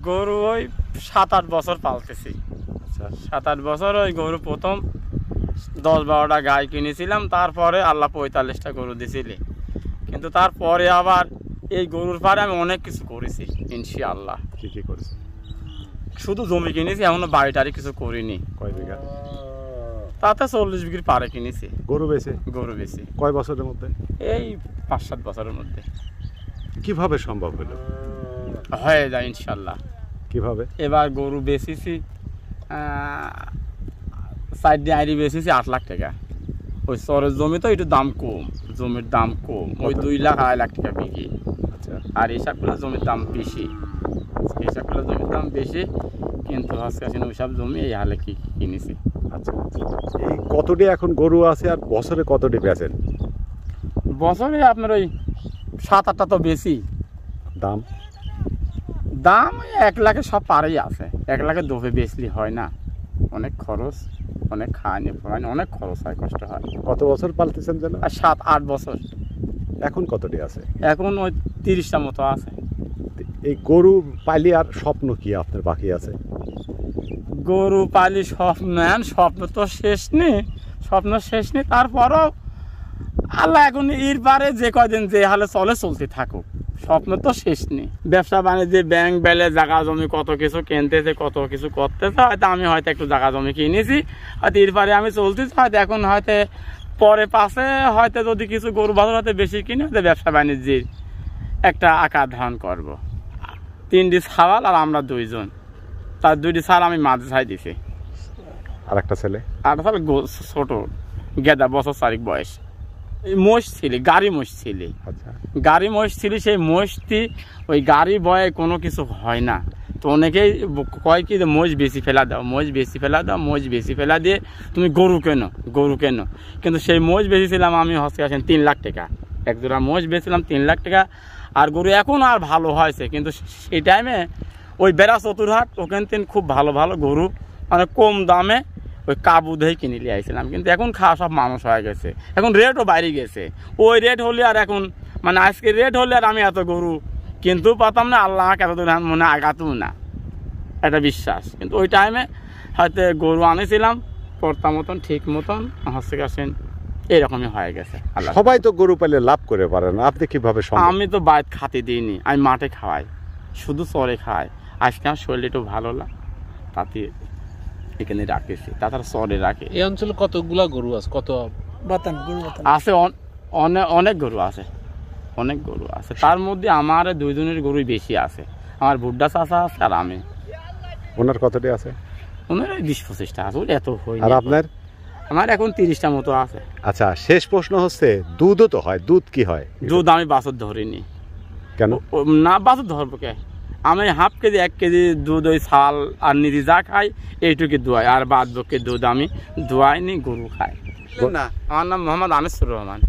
গরু ওই 7-8 বছর পালতেছি। আচ্ছা 7-8 বছর ওই গরু প্রথম 10-12টা গাই কিনেছিলাম, তারপরে আল্লাহ 45টা গরু দিয়েছিল। কিন্তু তারপরে আবার এই গরুর পারে আমি অনেক কিছু করেছি ইনশাআল্লাহ। কি কি করেছেন? শুধু জমি কিনেছি, এখনো বাড়িটারি কিছু করিনি। কয় বিঘা? তাতে 40 বিঘির পারে কিনেছি গরু বেচে। গরু বেশি কয় বছরের মধ্যে? এই 5-7 বছরের মধ্যে কিভাবে সম্ভব হলো? হয়ে যায় ইনশাল্লাহ। কিভাবে? এবার গরু বেচেছি 4 ডায়েরি বেচেছি 8 লাখ টাকা। ওই চরের জমি তো একটু দাম কম, জমির দাম কম, ওই 2 লাখ 2.5 লাখ টাকা বিঘি। আচ্ছা আর এইসবগুলো জমির দাম বেশি, এইসবগুলো জমির দাম বেশি, কিন্তু আজকে ওইসব জমি এই হালে কি কিনেছি। আচ্ছা এই কতটি এখন গরু আছে আর বছরে কতটি বেচেন? বছরে আপনার ওই 7-8টা তো বেশি। দাম? দাম 1 লাখে সব পারেই আছে। 1 লাখে দোভে বেচলি হয় না, অনেক খরচ, অনেক খাওয়ানি ফোয়ানি, অনেক খরচ হয়, কষ্ট হয়। কত বছর পালতেছেন যেন? আর 7-8 বছর। এখন কতটি আছে? এখন ওই 30টা মতো আছে। এই গরু পালি আর স্বপ্ন কি আপনার বাকি আছে? গরু পালি স্বপ্ন তো শেষ নেই, স্বপ্ন শেষ নেই। তারপরও আল্লাহ এখন এর পারে যে কয়দিন যে হালে চলতে থাকুক, স্বপ্ন তো শেষ নেই। ব্যবসা বাণিজ্যে ব্যাংক বেলে জায়গা জমি কত কিছু কিনতেছে, কত কিছু করতেছে। হয়তো আমি হয়তো একটু জায়গা জমি কিনেছি, হয়তো এর পারে আমি চলতেছি। হয়তো এখন হয়তো পরে পাশে হয়তো যদি কিছু গরু বাজার হয়তো বেশি কিনে হয়তো ব্যবসা বাণিজ্যের একটা আকার ধারণ করবো। 3টি ছাওয়াল আর আমরা 2 জন, তার 2টি ছাড় আমি মাদ্রাসায় দিছি। আর একটা ছেলে? আর তাহলে ছোট গেদা, বছর 4 বয়স। মোষ ছিল, গাড়ি মোষ ছিল। আচ্ছা গাড়ি মোষ ছিল, সেই মোষটি ওই গাড়ি বয়ে কোনো কিছু হয় না। তো অনেকেই কয় কি যে মোষ বেশি ফেলা দাও, মোষ বেশি ফেলা দাও, মোষ বেশি ফেলা দিয়ে তুমি গরু কেন। কিন্তু সেই মোষ বেচেছিলাম আমি হচ্ছে 3 লাখ টাকা। এক জোড়া মোষ বেচেছিলাম 3 লাখ টাকা। আর গরু এখন আর ভালো হয়েছে, কিন্তু সেই টাইমে ওই বেড়া চতুরহাট ওখান থেকে খুব ভালো ভালো গরু মানে কম দামে ওই কাবু দিয়ে কিনে নিয়ে আসছিলাম। কিন্তু এখন খাওয়া সব মানুষ হয়ে গেছে, এখন রেটও বাইরে গেছে। ওই রেট হলে আর এখন মানে আজকে রেট হলে আর আমি এত গরু কিন্তু পাতাম না, আল্লাহ আমাকে এতদিন মনে আগাতেও না, একটা বিশ্বাস। কিন্তু ওই টাইমে হয়তো গরু আনেছিলাম পড়তা মতন ঠিক মতন হচ্ছে গেছেন, এরকমই হয়ে গেছে। সবাই তো গরু পালে লাভ করে পারে না, আপনি কিভাবে সম্ভব? আমি তো বাইরে খাতে দিইনি, আমি মাঠে খাওয়াই, শুধু চরে খাওয়াই। আজকে আমার শরীরটা একটু ভালো না, তাতে এখানে রাখেছি, তাছাড়া চরে রাখে। এই অঞ্চলে কতগুলা গরু আছে? কত আছে? অনেক গরু আছে, অনেক গরু আছে। তার মধ্যে আমার 2 জনের গরুই বেশি আছে। আমার বুড্ডা চাচা আছে আর আমি। ওনার কতটি আছে? ওনার 20-25টা আছে, ওই এত হয়। আর আপনার? আমার এখন 30টা মতো আছে। আচ্ছা শেষ প্রশ্ন হচ্ছে, দুধও তো হয়, দুধ কি হয়? দুধ আমি বাছুর ধরিনি। কেন? না বাছুর ধরবো কে, আমি হাফ কেজি 1 কেজি দুধ ওই ছাল আর নিজে যা খাই এইটুকু দোয়াই, আর বাদ বাকি দুধ আমি দোয়াইনি, গরু খাই না। আমার নাম মোহাম্মদ আনিসুর রহমান।